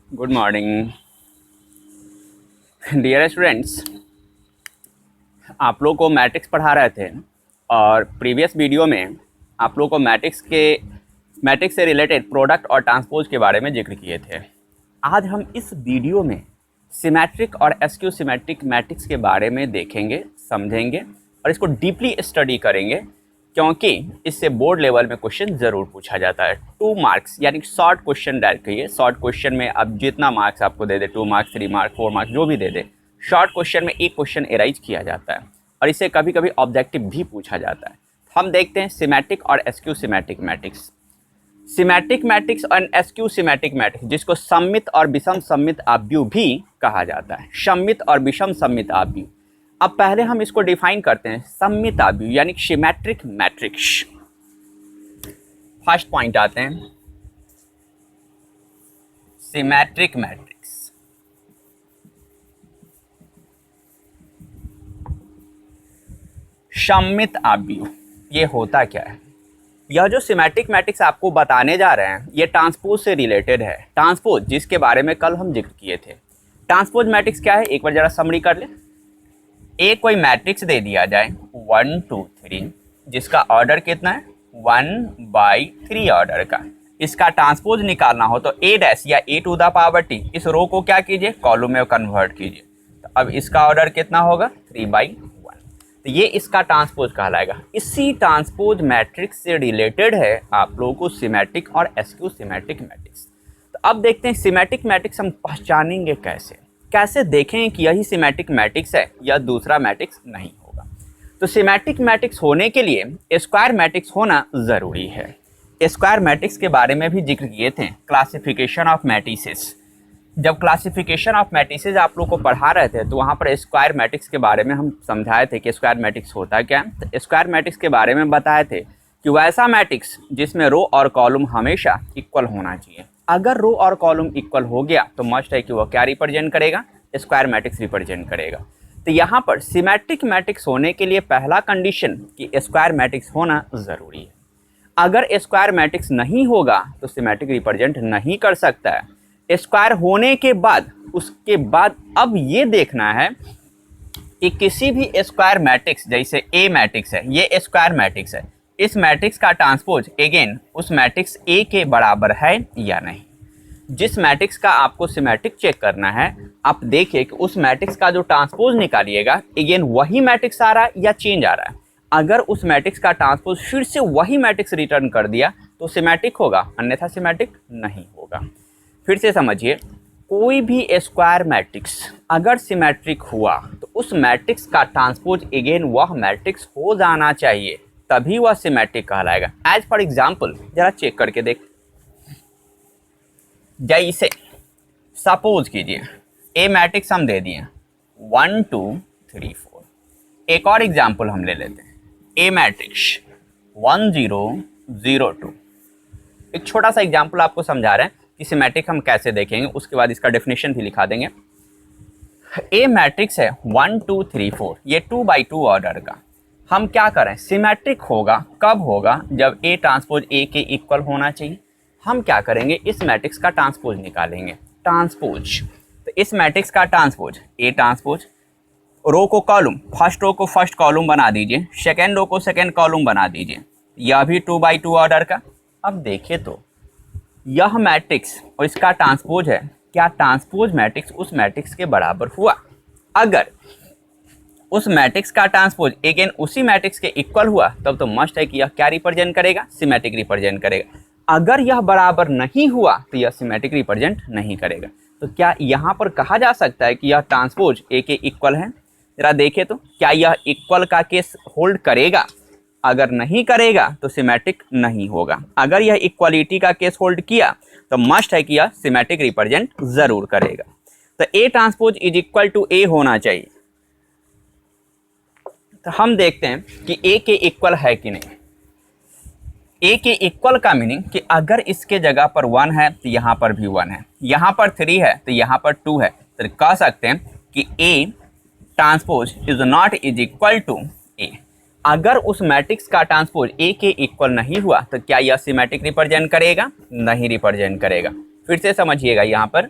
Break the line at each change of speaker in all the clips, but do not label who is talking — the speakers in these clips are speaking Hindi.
Good morning dear students. आप लोग को मैट्रिक्स पढ़ा रहे थे और प्रीवियस वीडियो में आप लोग को मैट्रिक्स से रिलेटेड प्रोडक्ट और ट्रांसपोज के बारे में जिक्र किए थे। आज हम इस वीडियो में सिमेट्रिक और एसक्यू सिमेट्रिक मैट्रिक्स के बारे में देखेंगे, समझेंगे और इसको डीपली स्टडी करेंगे, क्योंकि इससे बोर्ड लेवल में क्वेश्चन ज़रूर पूछा जाता है। 2 मार्क्स यानी शॉर्ट क्वेश्चन डायरेक्ट कहिए। शॉर्ट क्वेश्चन में अब जितना मार्क्स आपको दे दे, 2 मार्क्स 3 मार्क्स 4 मार्क्स जो भी दे दे, शॉर्ट क्वेश्चन में एक क्वेश्चन एराइज किया जाता है और इसे कभी कभी ऑब्जेक्टिव भी पूछा जाता है। हम देखते हैं सिमेट्रिक और skew symmetric matrix. Symmetric matrix और एसक्यू सिमेट्रिक मैट्रिक्स, जिसको सममित और विषम सममित आव्यूह भी कहा जाता है। सममित और विषम सममित आव्यूह। अब पहले हम इसको डिफाइन करते हैं। सममित आव्यूह यानी सिमेट्रिक मैट्रिक्स। फर्स्ट पॉइंट आते हैं सिमेट्रिक मैट्रिक्स। सममित आव्यूह ये होता क्या है? यह जो सिमेट्रिक मैट्रिक्स आपको बताने जा रहे हैं ये ट्रांसपोज से रिलेटेड है। ट्रांसपोज जिसके बारे में कल हम जिक्र किए थे। ट्रांसपोज मैट्रिक्स क्या है, एक बार जरा समरी कर ले। एक कोई मैट्रिक्स दे दिया जाए 1 2 3, जिसका ऑर्डर कितना है 1/3 ऑर्डर का। इसका ट्रांसपोज निकालना हो तो a डैश या a to the power t, इस रो को क्या कीजिए, कॉलम में कन्वर्ट कीजिए। तो अब इसका ऑर्डर कितना होगा 3/1। तो ये इसका ट्रांसपोज कहलाएगा। इसी ट्रांसपोज मैट्रिक्स से रिलेटेड है आप लोगों को सिमेट्रिक और एसक्यू सिमेट्रिक मैट्रिक्स। तो अब देखते हैं सिमेट्रिक मैट्रिक्स हम पहचानेंगे कैसे देखें कि यही सिमेट्रिक मैट्रिक्स है या दूसरा मैट्रिक्स नहीं होगा। तो सिमेट्रिक मैट्रिक्स होने के लिए स्क्वायर मैट्रिक्स होना ज़रूरी है। स्क्वायर मैट्रिक्स के बारे में भी जिक्र किए थे, क्लासिफिकेशन ऑफ मैट्रिसेस। जब क्लासिफिकेशन ऑफ मैट्रिसेस आप लोग को पढ़ा रहे थे तो वहाँ पर स्क्वायर मैट्रिक्स के बारे में हम समझाए थे कि स्क्वायर मैट्रिक्स होता क्या है। तो स्क्वायर मैट्रिक्स के बारे में बताए थे कि वैसा मैट्रिक्स जिसमें रो और कॉलम हमेशा इक्वल होना चाहिए। अगर रो और कॉलम इक्वल हो गया तो मस्ट है कि वह क्या रिप्रेजेंट करेगा, स्क्वायर मैट्रिक्स रिप्रेजेंट करेगा। तो यहाँ पर सिमेट्रिक मैट्रिक्स होने के लिए पहला कंडीशन कि स्क्वायर मैट्रिक्स होना ज़रूरी है। अगर स्क्वायर मैट्रिक्स नहीं होगा तो सिमेट्रिक रिप्रेजेंट नहीं कर सकता है। स्क्वायर होने के बाद उसके बाद अब ये देखना है कि किसी भी स्क्वायर मैट्रिक्स, जैसे ए मैट्रिक्स है, ये स्क्वायर मैट्रिक्स है, इस मैट्रिक्स का ट्रांसपोज अगेन उस मैट्रिक्स ए के बराबर है या नहीं। जिस मैट्रिक्स का आपको सिमेट्रिक चेक करना है, आप देखिए कि उस मैट्रिक्स का जो ट्रांसपोज निकालिएगा अगेन वही मैट्रिक्स आ रहा है या चेंज आ रहा है। अगर उस मैट्रिक्स का ट्रांसपोज फिर से वही मैट्रिक्स रिटर्न कर दिया तो सिमेट्रिक होगा, अन्यथा सिमेट्रिक नहीं होगा। फिर से समझिए, कोई भी स्क्वायर मैट्रिक्स अगर सिमेट्रिक हुआ तो उस मैट्रिक्स का ट्रांसपोज अगेन वह मैट्रिक्स हो जाना चाहिए, तभी वह सिमेट्रिक कहलाएगा। एज फॉर एग्जाम्पल जरा चेक करके देख। जैसे सपोज कीजिए ए मैट्रिक्स हम दे दिए 1 2 3 4। एक और एग्जाम्पल हम ले लेते हैं, ए मैट्रिक्स 1 0 0 2। एक छोटा सा एग्जाम्पल आपको समझा रहे हैं कि सिमेट्रिक हम कैसे देखेंगे, उसके बाद इसका डेफिनेशन भी लिखा देंगे। ए मैट्रिक्स है 1 2 3 4, ये 2/2 ऑर्डर का। हम क्या करें, सिमेट्रिक होगा कब होगा, जब ए ट्रांसपोज ए के इक्वल होना चाहिए। हम क्या करेंगे, इस मैट्रिक्स का ट्रांसपोज निकालेंगे। ट्रांसपोज, तो इस मैट्रिक्स का ट्रांसपोज ए ट्रांसपोज, रो को कॉलम, फर्स्ट रो को फर्स्ट कॉलम बना दीजिए, सेकेंड रो को सेकेंड कॉलम बना दीजिए, यह भी 2/2 ऑर्डर का। अब देखिए तो यह मैट्रिक्स और इसका ट्रांसपोज है, क्या ट्रांसपोज मैट्रिक्स उस मैट्रिक्स के बराबर हुआ? अगर उस मैट्रिक्स का ट्रांसपोज अगेन उसी मैट्रिक्स के इक्वल हुआ तब तो मस्ट है कि यह क्या रिप्रेजेंट करेगा, सिमेट्रिक रिप्रेजेंट करेगा। अगर यह बराबर नहीं हुआ तो यह सिमेट्रिक रिप्रेजेंट नहीं करेगा। तो क्या यहाँ पर कहा जा सकता है कि यह ट्रांसपोज ए के इक्वल है? जरा देखें तो क्या यह इक्वल का केस होल्ड करेगा? अगर नहीं करेगा तो सिमेट्रिक नहीं होगा। अगर यह इक्वालिटी का केस होल्ड किया तो मस्ट है कि यह सिमेट्रिक रिप्रेजेंट जरूर करेगा। तो A transpose is equal to A होना चाहिए। तो हम देखते हैं कि ए के इक्वल है कि नहीं। ए के इक्वल का मीनिंग कि अगर इसके जगह पर 1 है तो यहाँ पर भी 1 है, यहाँ पर 3 है तो यहाँ पर 2 है, तो कह सकते हैं कि A transpose is not is equal to A. अगर उस मैट्रिक्स का ट्रांसपोज ए के इक्वल नहीं हुआ तो क्या यह सिमेट्रिक रिप्रेजेंट करेगा? नहीं रिप्रेजेंट करेगा। फिर से समझिएगा, यहाँ पर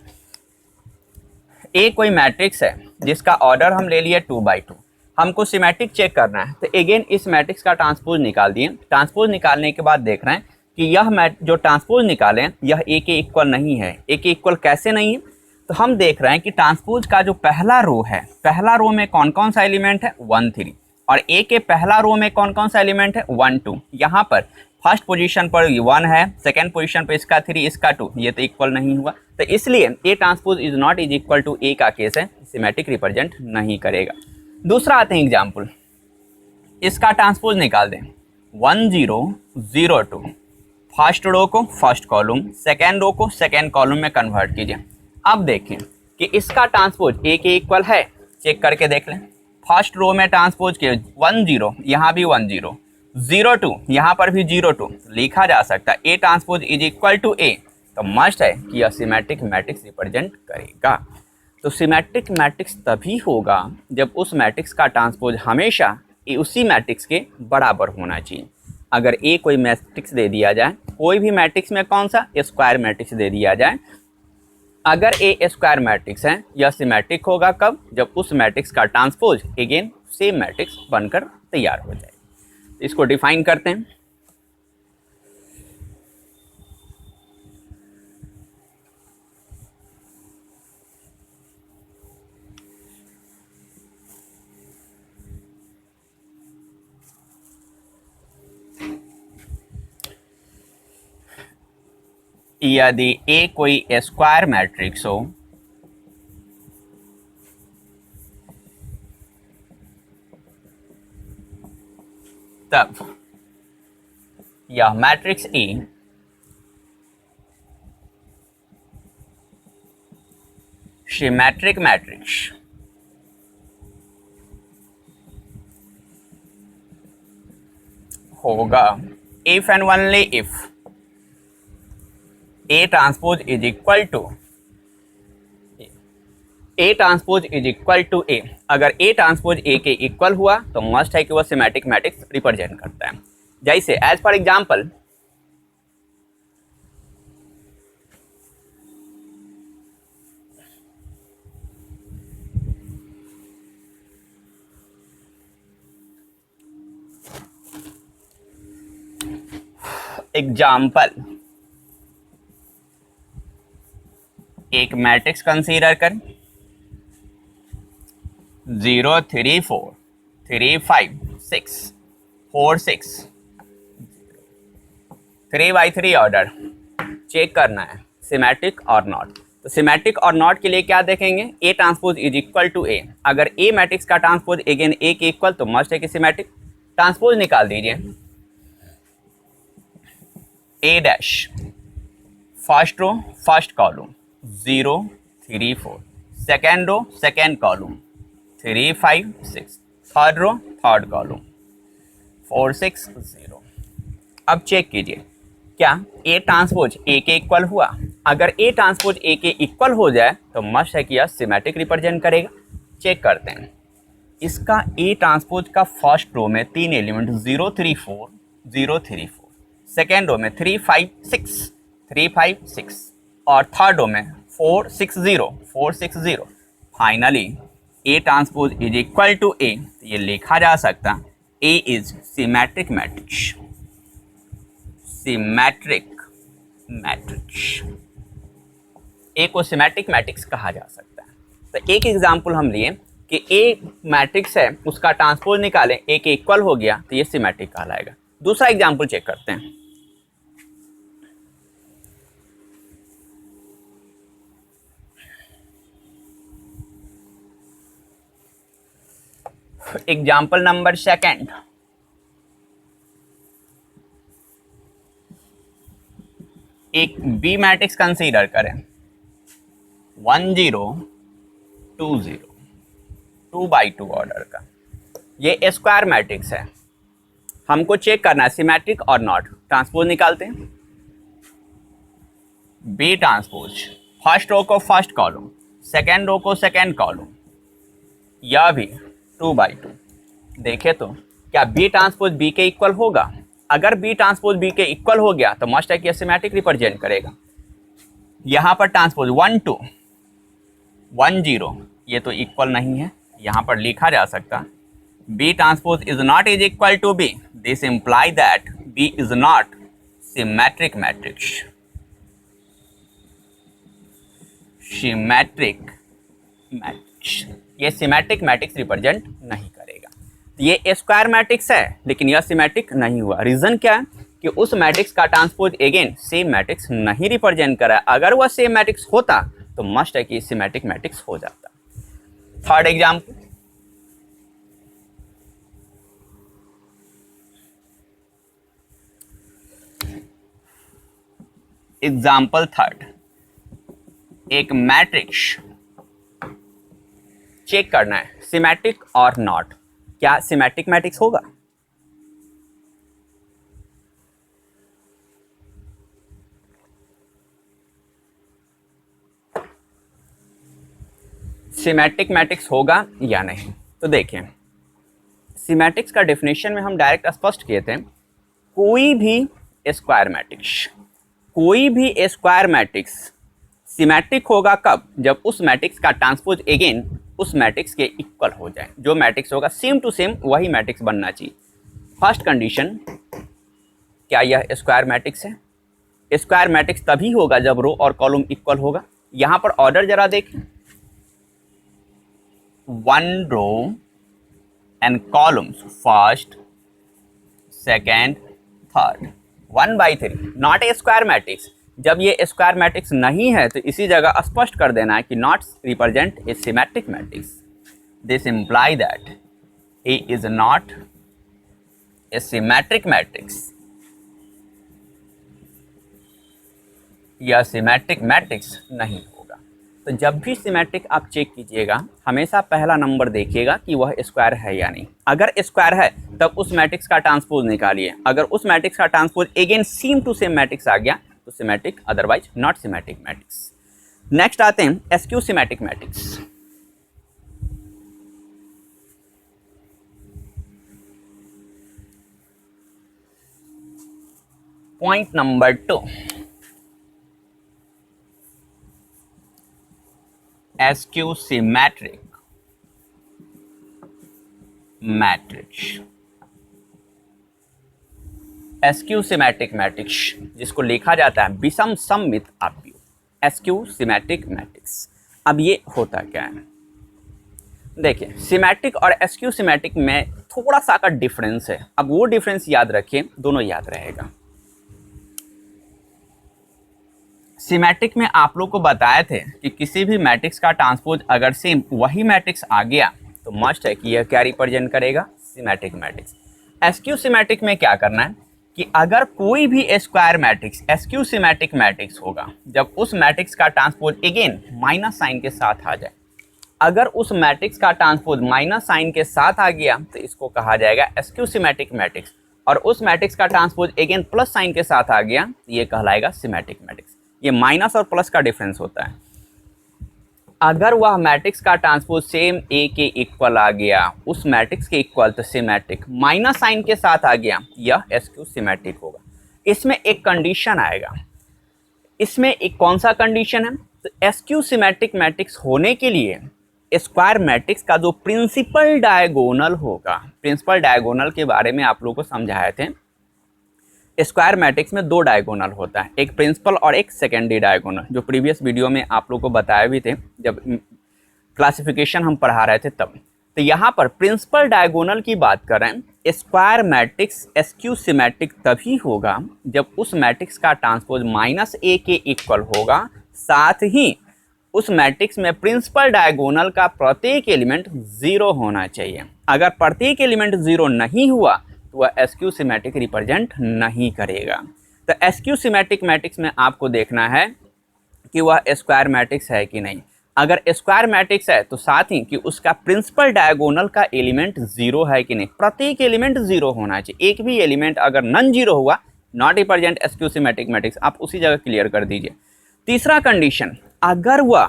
ए कोई मैट्रिक्स है जिसका ऑर्डर हम ले लिए 2/2, हमको सिमेट्रिक चेक करना है, तो अगेन इस मैट्रिक्स का ट्रांसपोज निकाल दिए। ट्रांसपोज निकालने के बाद देख रहे हैं कि यह जो ट्रांसपोज निकाले यह ए के इक्वल नहीं है। ए के इक्वल कैसे नहीं है? तो हम देख रहे हैं कि ट्रांसपोज का जो पहला रो है, पहला रो में कौन कौन सा एलिमेंट है 1 3, और ए के पहला रो में कौन कौन सा एलिमेंट है 1 2। यहाँ पर फर्स्ट पोजीशन पर 1 है, सेकेंड पोजीशन पर इसका 3, इसका 2, ये तो इक्वल नहीं हुआ, तो इसलिए A transpose is not is equal to A का केस है, सिमेट्रिक रिप्रेजेंट नहीं करेगा। दूसरा आते हैं एग्जाम्पल, इसका ट्रांसपोज निकाल दें 1 0 0 2, फर्स्ट रो को फर्स्ट कॉलम, सेकेंड रो को सेकेंड कॉलम में कन्वर्ट कीजिए। अब देखें कि इसका ट्रांसपोज ए के इक्वल है, चेक करके देख लें। फर्स्ट रो में ट्रांसपोज के 1 0, यहाँ भी 1 0, 0 2, यहाँ पर भी 0 2, लिखा जा सकता है A transpose is equal to A, तो मस्ट है कि यह सिमेट्रिक मैट्रिक्स रिप्रेजेंट करेगा। तो सिमेट्रिक मैट्रिक्स तभी होगा जब उस मैट्रिक्स का ट्रांसपोज हमेशा उसी मैट्रिक्स के बराबर होना चाहिए। अगर ए कोई मैट्रिक्स दे दिया जाए, कोई भी मैट्रिक्स में कौन सा स्क्वायर मैट्रिक्स दे दिया जाए, अगर ए स्क्वायर मैट्रिक्स है यह सिमेट्रिक होगा कब? जब उस मैट्रिक्स का ट्रांसपोज अगेन सेम मैट्रिक्स बनकर तैयार हो जाए। इसको डिफाइन करते हैं। यदि ए कोई स्क्वायर मैट्रिक्स हो तब यह मैट्रिक्स ए सिमेट्रिक मैट्रिक्स होगा if and only if A transpose is equal to A। अगर A ट्रांसपोज A के इक्वल हुआ तो मस्ट है कि वह सिमेट्रिक मैट्रिक्स रिप्रेजेंट करता है। जैसे एज फॉर एग्जांपल एक मैट्रिक्स कंसीडर करें 0 3 4 3 5 6 4 6 3/3 ऑर्डर चेक करना है सिमेट्रिक और नॉट। तो सिमेट्रिक और नॉट के लिए क्या देखेंगे? A transpose is equal to A. अगर ए मैट्रिक्स का ट्रांसपोज अगेन ए के इक्वल तो मस्ट है कि सिमेट्रिक। ट्रांसपोज निकाल दीजिए A dash, first row first column 0 3 4, second row second column 3 5 6, third row third column 4 6 0। अब चेक कीजिए क्या ए ट्रांसपोज ए के इक्वल हुआ? अगर ए ट्रांसपोज ए के इक्वल हो जाए तो मस्ट है कि यह सिमेट्रिक रिप्रेजेंट करेगा। चेक करते हैं, इसका ए ट्रांसपोज का फर्स्ट रो में 3 एलिमेंट 0 3 4 0 3 4, सेकेंड रो में 3 5 6 3 5 6, और थर्ड रो में 4 6 0 4 6 0। Finally A transpose is equal to A, ये लिखा जा सकता A is symmetric matrix. Symmetric matrix A को सिमेट्रिक मैट्रिक्स कहा जा सकता है। तो एक एग्जांपल हम लिए कि ए मैट्रिक्स है, उसका ट्रांसपोज निकालें, ए के इक्वल हो गया तो ये सिमेट्रिक कहलाएगा। दूसरा एग्जांपल चेक करते हैं। एग्जाम्पल नंबर सेकेंड, एक बी मैट्रिक्स कंसीडर करें 1 0 2 0, 2/2 ऑर्डर का। ये स्क्वायर मैट्रिक्स है, हमको चेक करना है सिमेट्रिक और नॉट। ट्रांसपोज निकालते हैं बी ट्रांसपोज, फर्स्ट रो को फर्स्ट कॉलम, सेकेंड रो को सेकेंड कॉलम, यह भी 2/2। देखे तो क्या बी ट्रांसपोज बी के इक्वल होगा? अगर बी ट्रांसपोज बी के इक्वल हो गया तो मस्ट है कि सिमेट्रिक रिप्रेजेंट करेगा। यहाँ पर ट्रांसपोज 1 2 1 0, ये तो इक्वल नहीं है, यहाँ पर लिखा जा सकता B transpose is not is equal to B, this imply that B is not symmetric matrix. Symmetric matrix, ये सिमेट्रिक मैट्रिक्स रिप्रेजेंट नहीं करेगा। ये स्क्वायर मैट्रिक्स है लेकिन यह सिमेट्रिक नहीं हुआ। रीजन क्या है कि उस मैट्रिक्स का ट्रांसपोज अगेन सेम मैट्रिक्स नहीं रिप्रेजेंट करा। अगर वह सेम मैट्रिक्स होता तो मस्ट है कि सिमेट्रिक मैट्रिक्स हो जाता। थर्ड एग्जाम्पल, एग्जाम्पल थर्ड, एक मैट्रिक्स चेक करना है सिमेट्रिक और नॉट, क्या सिमेट्रिक मैट्रिक्स होगा। सिमेट्रिक मैट्रिक्स होगा या नहीं, तो देखिए सिमेट्रिक्स का डेफिनेशन में हम डायरेक्ट स्पष्ट किए थे, कोई भी स्क्वायर मैट्रिक्स, कोई भी स्क्वायर मैट्रिक्स सिमेट्रिक होगा कब, जब उस मैट्रिक्स का ट्रांसपोज अगेन उस मैट्रिक्स के इक्वल हो जाए। जो मैट्रिक्स होगा सेम टू सेम वही मैट्रिक्स बनना चाहिए। फर्स्ट कंडीशन, क्या यह स्क्वायर मैट्रिक्स है। स्क्वायर मैट्रिक्स तभी होगा जब रो और कॉलम इक्वल होगा। यहां पर ऑर्डर जरा देखें, 1 row and columns first second third, 1/3, not a square matrix. जब ये स्क्वायर मैट्रिक्स नहीं है तो इसी जगह स्पष्ट कर देना है कि not represent a symmetric matrix, this imply that A is not a symmetric matrix. यह सिमेट्रिक मैट्रिक्स नहीं होगा। तो जब भी सिमेट्रिक आप चेक कीजिएगा हमेशा पहला नंबर देखिएगा कि वह स्क्वायर है या नहीं। अगर स्क्वायर है तब उस मैट्रिक्स का ट्रांसपोज निकालिए। अगर उस मैट्रिक्स का transpose again same to same matrix आ गया तो symmetric, otherwise not symmetric matrix. Next आते हैं skew symmetric matrix. Point number 2, skew symmetric matrix. Skew symmetric matrix जिसको लिखा जाता है विषम सममित आव्यूह, एसक्यू सिमेट्रिक मैट्रिक्स। अब ये होता क्या है, देखिए सिमेट्रिक और एसक्यू सिमेट्रिक में थोड़ा सा का डिफरेंस है। अब वो डिफरेंस याद रखिए, दोनों याद रहेगा। सिमेट्रिक में आप लोग को बताए थे कि किसी भी मैट्रिक्स का ट्रांसपोज अगर सेम वही मैट्रिक्स आ गया तो मस्ट है कि यह क्या रिप्रेजेंट करेगा, सिमेट्रिक मैट्रिक्स। एसक्यू सिमेट्रिक में क्या करना है कि अगर कोई भी square matrix skew symmetric matrix होगा जब उस मैट्रिक्स का ट्रांसपोज अगेन माइनस साइन के साथ आ जाए। अगर उस मैट्रिक्स का ट्रांसपोज माइनस साइन के साथ आ गया तो इसको कहा जाएगा एसक्यू सिमेट्रिक मैट्रिक्स, और उस मैट्रिक्स का ट्रांसपोज अगेन प्लस साइन के साथ आ गया ये कहलाएगा सिमेट्रिक मैट्रिक्स। ये माइनस और प्लस का डिफरेंस होता है। अगर वह मैट्रिक्स का ट्रांसपोज सेम ए के इक्वल आ गया, उस मैट्रिक्स के इक्वल तो सिमेट्रिक, माइनस साइन के साथ आ गया यह एसक्यू सिमेट्रिक होगा। इसमें एक कंडीशन आएगा, इसमें एक कौन सा कंडीशन है, तो एसक्यू सिमेट्रिक मैट्रिक्स होने के लिए स्क्वायर मैट्रिक्स का जो प्रिंसिपल डायगोनल होगा, प्रिंसिपल डायगोनल के बारे में आप लोगों को समझाए थे। स्क्वायर मैट्रिक्स में 2 डायगोनल होता है, एक प्रिंसिपल और एक सेकेंडरी डायगोनल, जो प्रीवियस वीडियो में आप लोगों को बताए भी थे जब क्लासिफिकेशन हम पढ़ा रहे थे तब। तो यहाँ पर प्रिंसिपल डायगोनल की बात करें, स्क्वायर मैट्रिक्स एसक्यू सिमेट्रिक तभी होगा जब उस मैट्रिक्स का ट्रांसपोज माइनस ए के इक्वल होगा, साथ ही उस मैट्रिक्स में प्रिंसिपल डायगोनल का प्रत्येक एलिमेंट 0 होना चाहिए। अगर प्रत्येक एलिमेंट 0 नहीं हुआ तो वह एसक्यू सिमेट्रिक रिप्रेजेंट नहीं करेगा। तो एसक्यू सिमेट्रिक मैट्रिक्स में आपको देखना है कि वह स्क्वायर मैट्रिक्स है कि नहीं। अगर स्क्वायर मैट्रिक्स है तो साथ ही कि उसका प्रिंसिपल डायगोनल का एलिमेंट 0 है कि नहीं, प्रत्येक एलिमेंट 0 होना चाहिए। एक भी एलिमेंट अगर नॉन 0 हुआ not represent SQ symmetric matrix, आप उसी जगह क्लियर कर दीजिए। तीसरा कंडीशन, अगर वह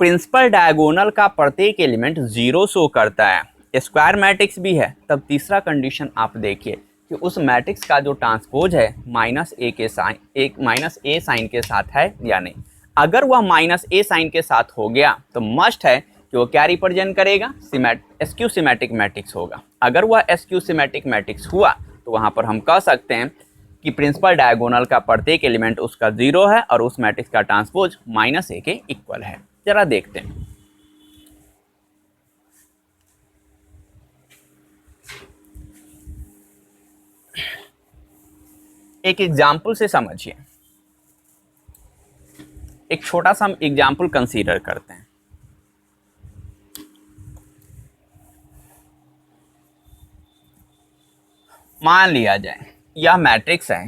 प्रिंसिपल डायगोनल का प्रत्येक एलिमेंट 0 शो करता है, स्क्वायर मैट्रिक्स भी है, तब तीसरा कंडीशन आप देखिए कि उस मैट्रिक्स का जो ट्रांसपोज है माइनस ए साइन के साथ है या नहीं। अगर वह माइनस ए साइन के साथ हो गया तो मस्ट है कि वो क्या रिप्रेजेंट करेगा, एसक्यू सिमेट्रिक मैट्रिक्स होगा। अगर वह एसक्यू सिमेट्रिक मैट्रिक्स हुआ तो वहाँ पर हम कह सकते हैं कि प्रिंसिपल डायगोनल का प्रत्येक एलिमेंट उसका 0 है और उस मैट्रिक्स का ट्रांसपोज माइनस ए के इक्वल है। जरा देखते हैं। एक एग्जाम्पल से समझिए, एक छोटा सा हम एग्जाम्पल कंसीडर करते हैं। मान लिया जाए यह मैट्रिक्स है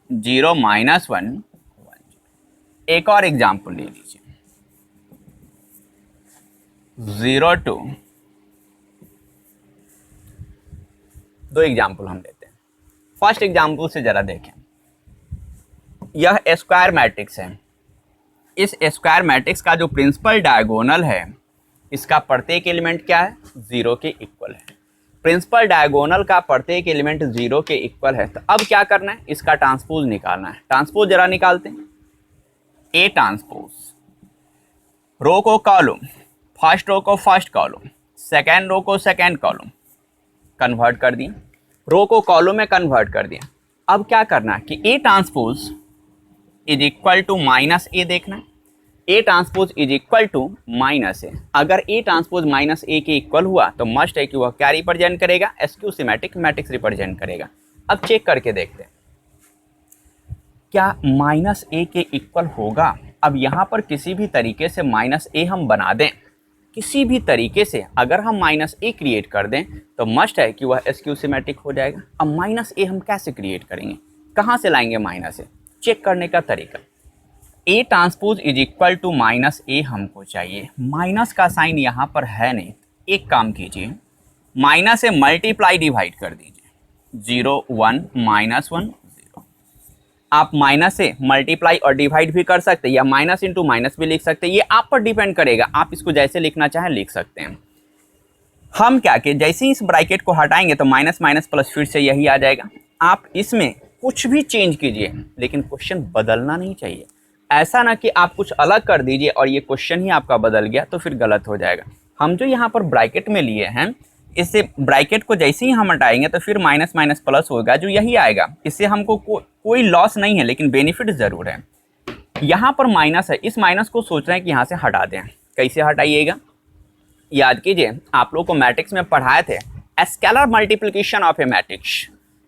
0 -1 1। एक और एग्जाम्पल ले लीजिए 0 2। दो एग्जाम्पल हम लेते हैं। फर्स्ट एग्जाम्पल से जरा देखें, यह स्क्वायर मैट्रिक्स है। इस स्क्वायर मैट्रिक्स का जो प्रिंसिपल डायगोनल है इसका प्रत्येक एलिमेंट क्या है, 0 के इक्वल है। प्रिंसिपल डायगोनल का प्रत्येक एलिमेंट 0 के इक्वल है, तो अब क्या करना है, इसका ट्रांसपोज निकालना है। ट्रांसपोज जरा निकालते हैं। ए ट्रांसपोज, रो को कॉलम, फर्स्ट रो को फर्स्ट कॉलम, सेकेंड रो को सेकेंड कॉलम कन्वर्ट कर दिए, रो को कॉलम में कन्वर्ट कर दिया। अब क्या करना है कि A transpose is equal to minus A देखना है। A transpose is equal to minus A. अगर ए ट्रांसपोज माइनस ए के इक्वल हुआ तो मस्ट है कि वह क्या रिप्रेजेंट करेगा, एसक्यू सिमेट्रिक मैट्रिक्स रिप्रेजेंट करेगा। अब चेक करके देखते हैं क्या माइनस ए के इक्वल होगा। अब यहाँ पर किसी भी तरीके से माइनस ए हम बना दें, किसी भी तरीके से अगर हम माइनस ए क्रिएट कर दें तो मस्ट है कि वह एसक्यू सिमेट्रिक हो जाएगा। अब माइनस ए हम कैसे क्रिएट करेंगे, कहाँ से लाएंगे माइनस ए, चेक करने का तरीका, A transpose is equal to minus A हमको चाहिए। माइनस का साइन यहाँ पर है नहीं, एक काम कीजिए, माइनस से मल्टीप्लाई डिवाइड कर दीजिए, 0 1 -1 0। आप माइनस से मल्टीप्लाई और डिवाइड भी कर सकते हैं या माइनस इंटू माइनस भी लिख सकते हैं, ये आप पर डिपेंड करेगा, आप इसको जैसे लिखना चाहें लिख सकते हैं। हम क्या कि जैसे ही इस ब्रैकेट को हटाएंगे तो माइनस माइनस प्लस फिर से यही आ जाएगा। आप इसमें कुछ भी चेंज कीजिए लेकिन क्वेश्चन बदलना नहीं चाहिए। ऐसा ना कि आप कुछ अलग कर दीजिए और ये क्वेश्चन ही आपका बदल गया तो फिर गलत हो जाएगा। हम जो यहाँ पर ब्रैकेट में लिए हैं, इससे ब्रैकेट को जैसे ही हम हटाएंगे तो फिर माइनस माइनस प्लस होगा, जो यही आएगा। इससे हमको कोई लॉस नहीं है लेकिन बेनिफिट ज़रूर है। यहाँ पर माइनस है, इस माइनस को सोच रहे हैं कि यहाँ से हटा दें। कैसे हटाइएगा, याद कीजिए आप लोग को मैट्रिक्स में पढ़ाए थे scalar multiplication of A matrix.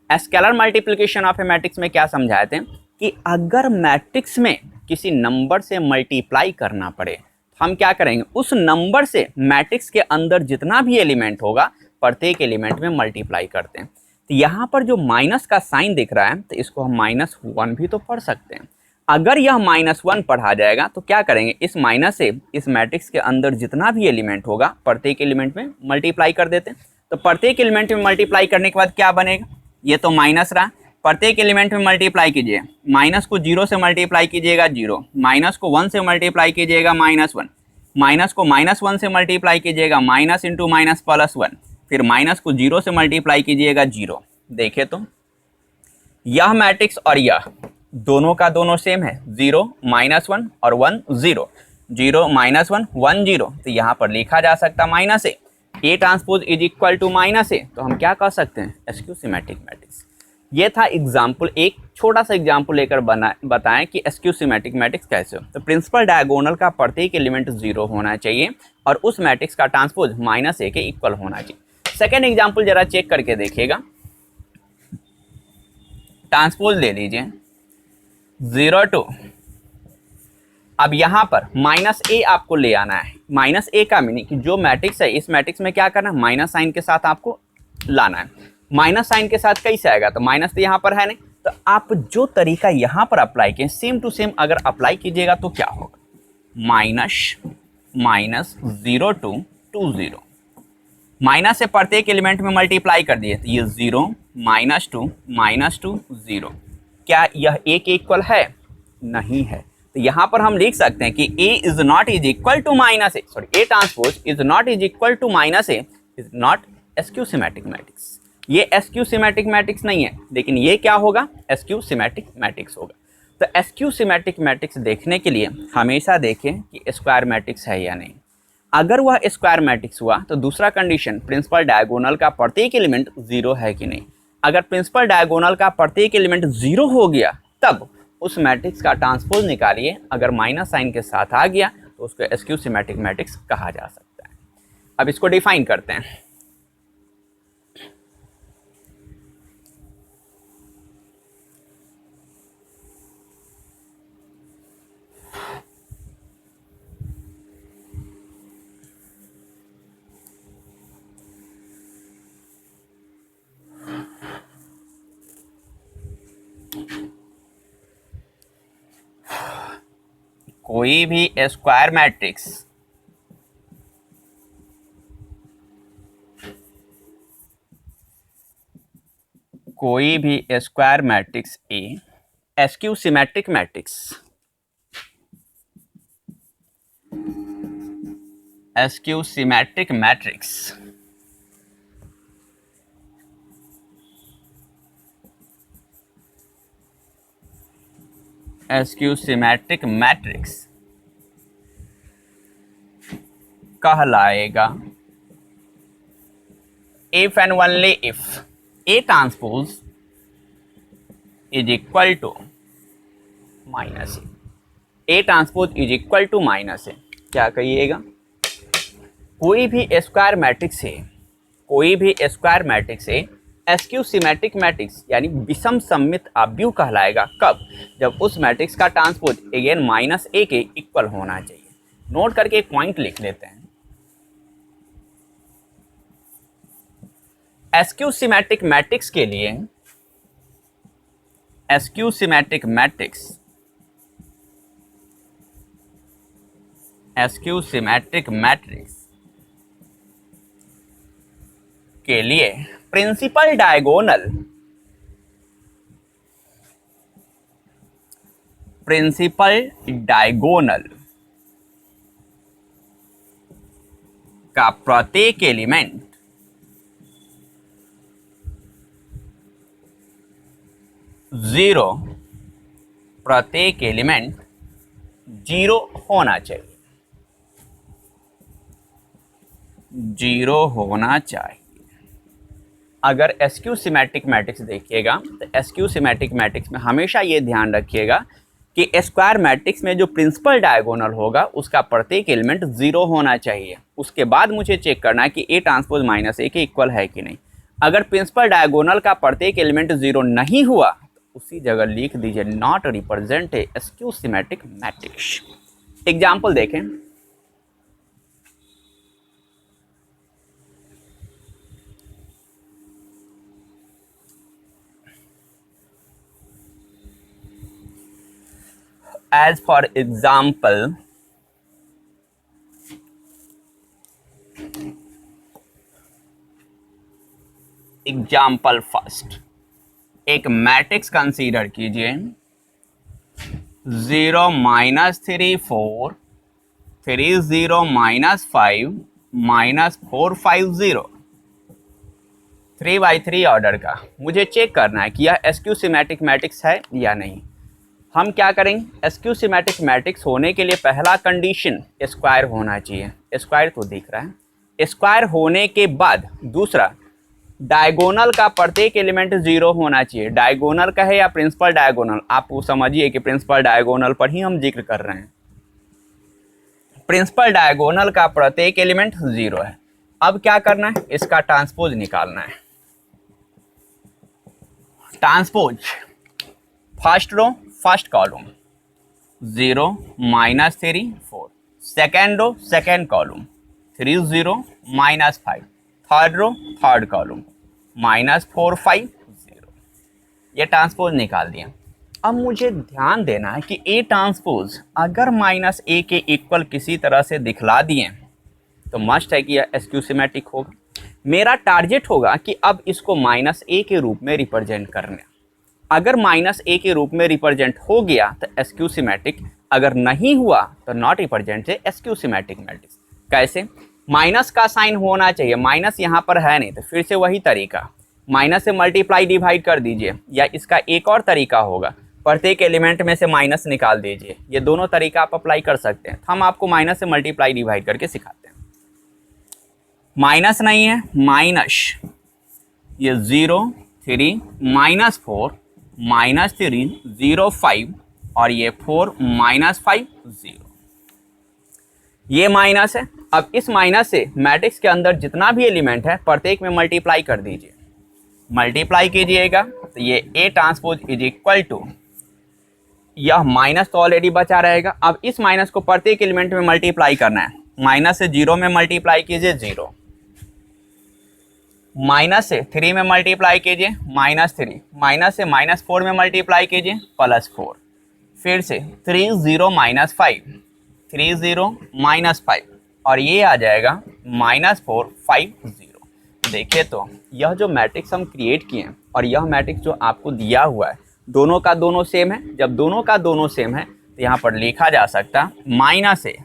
Scalar multiplication of A matrix में क्या समझाए थे कि अगर मैट्रिक्स में किसी नंबर से मल्टीप्लाई करना पड़े हम क्या करेंगे, उस नंबर से मैट्रिक्स के अंदर जितना भी एलिमेंट होगा प्रत्येक एलिमेंट में मल्टीप्लाई करते हैं। तो यहाँ पर जो माइनस का साइन दिख रहा है तो इसको हम -1 भी तो पढ़ सकते हैं। अगर यह -1 पढ़ा जाएगा तो क्या करेंगे, इस माइनस से इस मैट्रिक्स के अंदर जितना भी एलिमेंट होगा प्रत्येक एलिमेंट में मल्टीप्लाई कर देते हैं। तो प्रत्येक एलिमेंट में मल्टीप्लाई करने के बाद क्या बनेगा, ये तो माइनस रहा, प्रत्येक एलिमेंट में मल्टीप्लाई कीजिए, माइनस को 0 से मल्टीप्लाई कीजिएगा 0, माइनस को 1 से मल्टीप्लाई कीजिएगा -1, माइनस को -1 से मल्टीप्लाई कीजिएगा माइनस इंटू माइनस +1, फिर माइनस को 0 से मल्टीप्लाई कीजिएगा 0। देखे तो यह मैट्रिक्स और यह दोनों का दोनों सेम है, 0 -1 और 1 0, 0 -1 1 0। तो यहाँ पर लिखा जा सकता minus A transpose is equal to minus A. तो हम क्या कह सकते हैं, एसक्यू सिमेट्रिक मैट्रिक्स। ये था एग्जाम्पल, एक छोटा सा एग्जाम्पल लेकर बताएं कि एसक्यू सिमेट्रिक मैट्रिक्स कैसे हो। तो प्रिंसिपल डायगोनल का प्रत्येक एलिमेंट 0 होना चाहिए और उस मैट्रिक्स का ट्रांसपोज -a के इक्वल होना चाहिए। सेकेंड एग्जाम्पल जरा चेक करके देखिएगा, ट्रांसपोज ले लीजिए 0 2। अब यहाँ पर -a आपको ले आना है। -a का मीनिंग कि जो मैट्रिक्स है इस मैट्रिक्स में क्या करना है, माइनस साइन के साथ आपको लाना है। माइनस साइन के साथ कैसे आएगा, तो माइनस तो यहाँ पर है नहीं, तो आप जो तरीका यहाँ पर अप्लाई किए सेम टू सेम अगर अप्लाई कीजिएगा तो क्या होगा, -0 2 2 0। माइनस से प्रत्येक एलिमेंट में मल्टीप्लाई कर दिए तो ये 0 -2 0। क्या यह a के इक्वल है, नहीं है। तो यहाँ पर हम लिख सकते हैं कि a is not is equal to -a, sorry a transpose is not is equal to -a is not skew symmetric matrix. ये एसक्यू सिमेट्रिक मैट्रिक्स नहीं है, लेकिन ये क्या होगा, एसक्यू सिमेट्रिक मैट्रिक्स होगा। तो एसक्यू सिमेट्रिक मैट्रिक्स देखने के लिए हमेशा देखें कि स्क्वायर मैट्रिक्स है या नहीं। अगर वह स्क्वायर मैट्रिक्स हुआ तो दूसरा कंडीशन प्रिंसिपल डायगोनल का प्रत्येक एलिमेंट 0 है कि नहीं। अगर प्रिंसिपल डायगोनल का प्रत्येक एलिमेंट 0 हो गया तब उस मैट्रिक्स का ट्रांसपोज निकालिए। अगर माइनस साइन के साथ आ गया तो उसको एसक्यू सिमेट्रिक मैट्रिक्स कहा जा सकता है। अब इसको डिफाइन करते हैं। कोई भी स्क्वायर मैट्रिक्स ए एसक्यू सिमेट्रिक मैट्रिक्स कहलाएगा if and only if A transpose is equal to minus A transpose is equal to minus A. क्या कहिएगा? कोई भी स्क्वायर मैट्रिक्स है एसक्यू सिमेट्रिक मैट्रिक्स यानी विषम सममित आव्यूह कहलाएगा। कब? जब उस मैट्रिक्स का ट्रांसपोज अगेन माइनस ए के इक्वल होना चाहिए। नोट करके एक पॉइंट लिख लेते हैं। एसक्यू सिमेट्रिक मैट्रिक्स के लिए एसक्यू सिमेट्रिक मैट्रिक्स के लिए प्रिंसिपल डायगोनल का प्रत्येक एलिमेंट जीरो होना चाहिए। अगर एसक्यू सिमेट्रिक मैट्रिक्स देखिएगा तो एसक्यू सिमेट्रिक मैट्रिक्स में हमेशा ये ध्यान रखिएगा कि स्क्वायर मैट्रिक्स में जो प्रिंसिपल डायगोनल होगा उसका प्रत्येक एलिमेंट 0 होना चाहिए। उसके बाद मुझे चेक करना है कि ए ट्रांसपोज माइनस ए के इक्वल है कि नहीं। अगर प्रिंसिपल डायगोनल का प्रत्येक एलिमेंट 0 नहीं हुआ तो उसी जगह लिख दीजिए not represent a SQ symmetric matrix. Example देखें। As for example, फर्स्ट एक मैट्रिक्स कंसीडर कीजिए 0 -3 4 3 0 -5 -4 5 0 3x3 ऑर्डर का। मुझे चेक करना है कि यह एसक्यू सिमेट्रिक मैट्रिक्स है या नहीं। हम क्या करेंगे? एसक्यू सिमेट्रिक मैट्रिक्स होने के लिए पहला कंडीशन स्क्वायर होना चाहिए। स्क्वायर तो दिख रहा है। स्क्वायर होने के बाद दूसरा डायगोनल का प्रत्येक एलिमेंट 0 होना चाहिए। डायगोनल का है या प्रिंसिपल डायगोनल, आप समझिए कि प्रिंसिपल डायगोनल पर ही हम जिक्र कर रहे हैं। प्रिंसिपल डायगोनल का प्रत्येक एलिमेंट 0 है। अब क्या करना है? इसका ट्रांसपोज निकालना है। Transpose first row first column 0 -3 4, second row second column 3 0 -5, third row third column -4 5 0। ये ट्रांसपोज निकाल दिया। अब मुझे ध्यान देना है कि ए ट्रांसपोज अगर माइनस ए के इक्वल किसी तरह से दिखला दिए तो मस्ट है कि यह एसक्यू सिमेट्रिक होगा। मेरा टारगेट होगा कि अब इसको माइनस ए के रूप में रिप्रेजेंट करना। अगर माइनस ए के रूप में रिप्रेजेंट हो गया तो एसक्यू सिमेट्रिक, अगर नहीं हुआ तो नॉट रिप्रेजेंट से एसक्यू सिमेट्रिक मैट्रिक्स। कैसे? माइनस का साइन होना चाहिए। माइनस यहाँ पर है नहीं तो फिर से वही तरीका, माइनस से मल्टीप्लाई डिवाइड कर दीजिए, या इसका एक और तरीका होगा प्रत्येक एलिमेंट में से माइनस निकाल दीजिए। ये दोनों तरीका आप अप्लाई कर सकते हैं। हम आपको माइनस से मल्टीप्लाई डिवाइड करके सिखाते हैं। माइनस नहीं है, माइनस ये 0 3 -4 -3 0 5 और ये 4 -5 0, ये माइनस है। अब इस माइनस से मैट्रिक्स के अंदर जितना भी एलिमेंट है प्रत्येक में मल्टीप्लाई कर दीजिए। मल्टीप्लाई कीजिएगा तो ये A transpose is equal to, यह माइनस तो ऑलरेडी बचा रहेगा। अब इस माइनस को प्रत्येक एलिमेंट में मल्टीप्लाई करना है। माइनस से 0 में मल्टीप्लाई कीजिए 0, माइनस से 3 में मल्टीप्लाई कीजिए -3, माइनस से -4 में मल्टीप्लाई कीजिए +4, फिर से 3 0 -5 3 0 -5 और ये आ जाएगा -4 5 0। देखिए तो यह जो मैट्रिक्स हम क्रिएट किए हैं और यह मैट्रिक्स जो आपको दिया हुआ है दोनों का दोनों सेम है। जब दोनों का दोनों सेम है तो यहाँ पर लिखा जा सकता -A,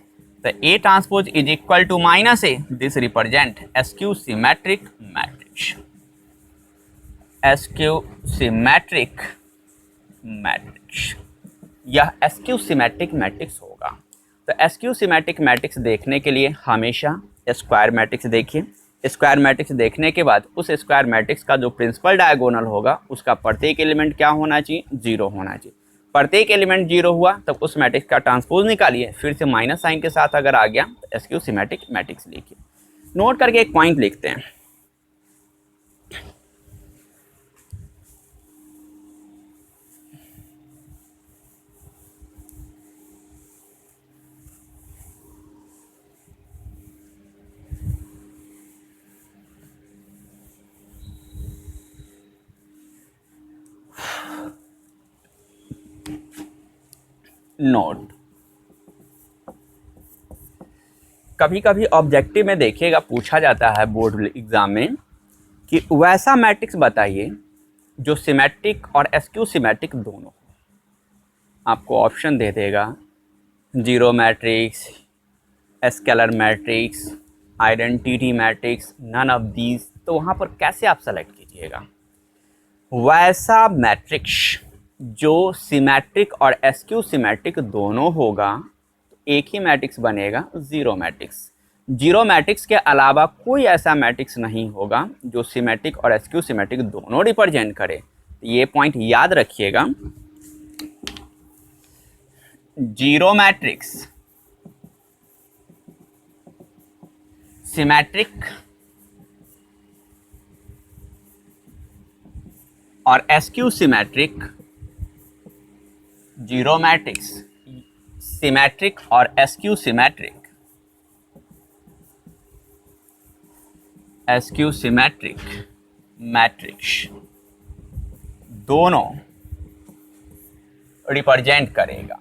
तो A transpose is equal to -A, this represent skew symmetric matrix, skew symmetric matrix, यह स्क्यू सिमेट्रिक मैट्रिक्स होगा। तो स्क्यू सिमेट्रिक मैट्रिक्स देखने के लिए हमेशा स्क्वायर मैट्रिक्स देखिए। स्क्वायर मैट्रिक्स देखने के बाद उस स्क्वायर मैट्रिक्स का जो प्रिंसिपल डायगोनल होगा उसका प्रत्येक एलिमेंट क्या होना चाहिए, 0 होना चाहिए। प्रत्येक एलिमेंट 0 हुआ तब उस मैट्रिक्स का ट्रांसपोज निकालिए, फिर से माइनस साइन के साथ अगर आ गया तो स्क्यू सिमेट्रिक मैट्रिक्स लिखिए। नोट करके एक पॉइंट लिखते हैं। नोट, कभी कभी ऑब्जेक्टिव में देखिएगा पूछा जाता है बोर्ड एग्जाम में कि वैसा मैट्रिक्स बताइए जो सिमेट्रिक और स्क्यू सिमेट्रिक दोनों। आपको ऑप्शन दे देगा zero matrix, scalar matrix, identity matrix, none of these. तो वहाँ पर कैसे आप सेलेक्ट कीजिएगा? वैसा मैट्रिक्स जो सिमेट्रिक और स्क्यू सिमेट्रिक दोनों होगा तो एक ही मैट्रिक्स बनेगा, जीरो मैट्रिक्स। जीरो मैट्रिक्स के अलावा कोई ऐसा मैट्रिक्स नहीं होगा जो सिमेट्रिक और स्क्यू सिमेट्रिक दोनों रिप्रेजेंट करे। ये पॉइंट याद रखिएगा। जीरो मैट्रिक्स, सिमेट्रिक और skew symmetric, zero matrix, symmetric और skew symmetric, skew symmetric matrix दोनों रिप्रेजेंट करेगा,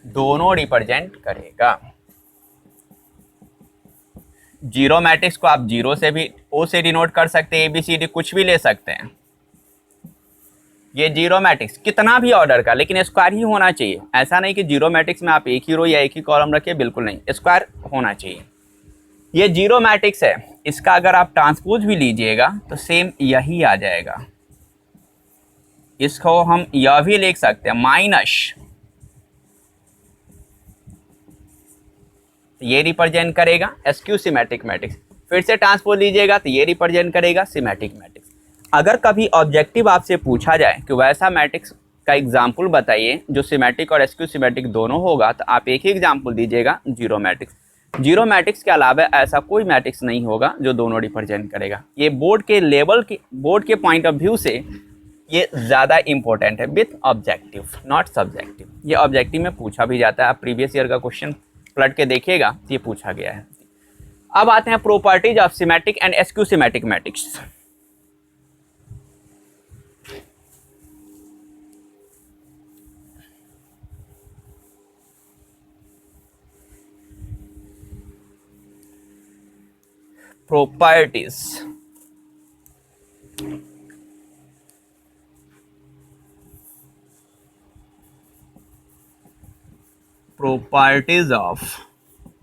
दोनों रिप्रेजेंट करेगा। जीरो मैट्रिक्स को आप जीरो से भी, ओ से डिनोट कर सकते हैं, ABCD कुछ भी ले सकते हैं। ये जीरो मैट्रिक्स कितना भी ऑर्डर का, लेकिन स्क्वायर ही होना चाहिए। ऐसा नहीं कि जीरो मैट्रिक्स में आप एक ही रो या एक ही कॉलम रखिए, बिल्कुल नहीं, स्क्वायर होना चाहिए। ये जीरो मैट्रिक्स है, इसका अगर आप ट्रांसपोज भी लीजिएगा तो सेम यही आ जाएगा। इसको हम यह भी लिख सकते हैं माइनस, ये रिप्रेजेंट करेगा स्क्यू सिमेट्रिक मैट्रिक्स। फिर से ट्रांसपोज लीजिएगा तो ये रिप्रेजेंट करेगा सिमेट्रिक मैट्रिक्स। अगर कभी ऑब्जेक्टिव आपसे पूछा जाए कि वैसा मैट्रिक्स का एग्जाम्पल बताइए जो सिमेट्रिक और स्क्यू सिमेट्रिक दोनों होगा, तो आप एक ही एग्जाम्पल दीजिएगा, जीरो मैट्रिक्स। जीरो मैट्रिक्स के अलावा ऐसा कोई मैट्रिक्स नहीं होगा जो दोनों रिप्रेजेंट करेगा। ये बोर्ड के लेवल की, बोर्ड के पॉइंट ऑफ व्यू से ये ज़्यादा इंपॉर्टेंट है, विथ ऑब्जेक्टिव नॉट सब्जेक्टिव। ये ऑब्जेक्टिव में पूछा भी जाता है, आप प्रीवियस ईयर का क्वेश्चन पलट के देखिएगा, ये पूछा गया है। अब आते हैं properties of symmetric and skew symmetric matrix. properties of